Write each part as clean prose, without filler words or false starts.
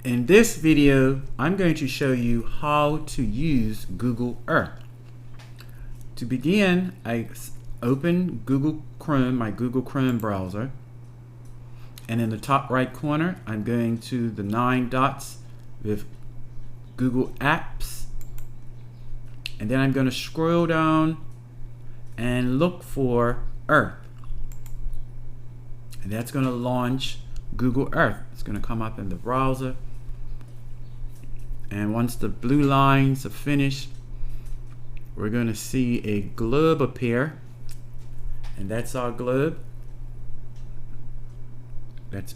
In this video, I'm going to show you how to use Google Earth. To begin, I open Google Chrome, my Google Chrome browser, and in the top right corner, I'm going to the 9 dots with Google Apps, and then I'm going to scroll down and look for Earth, and that's going to launch Google Earth. It's going to come up in the browser, and once the blue lines are finished, we're going to see a globe appear, and that's our globe. That's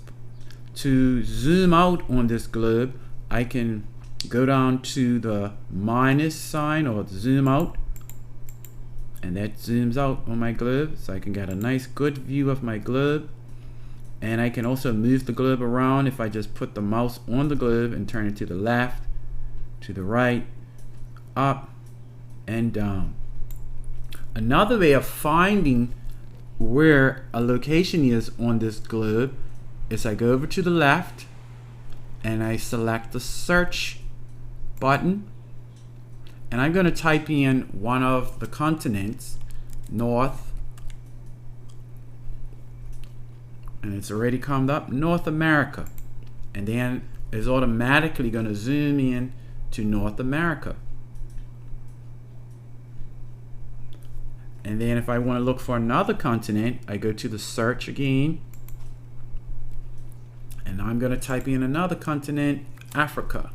to zoom out on this globe. I can go down to the minus sign or zoom out, and that zooms out on my globe, so I can get a nice good view of my globe. And I can also move the globe around if I just put the mouse on the globe and turn it to the left, to the right, up, and down. Another way of finding where a location is on this globe is I go over to the left and I select the search button, and I'm going to type in one of the continents, North, and it's already come up, North America, and then it's automatically going to zoom in to North America. And then if I want to look for another continent, I go to the search again, and I'm going to type in another continent, Africa,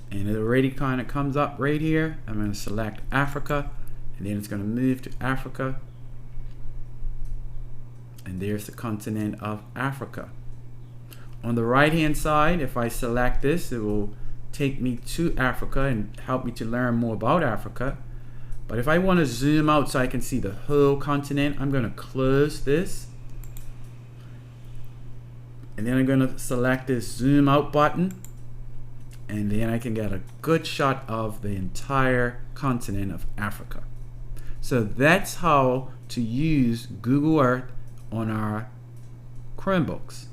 and it already kind of comes up right here. I'm going to select Africa, and then it's going to move to Africa, and there's the continent of Africa. On the right hand side, if I select this, it will take me to Africa and help me to learn more about Africa. But if I want to zoom out so I can see the whole continent, I'm going to close this, and then I'm going to select this zoom out button, and then I can get a good shot of the entire continent of Africa. So that's how to use Google Earth on our Chromebooks.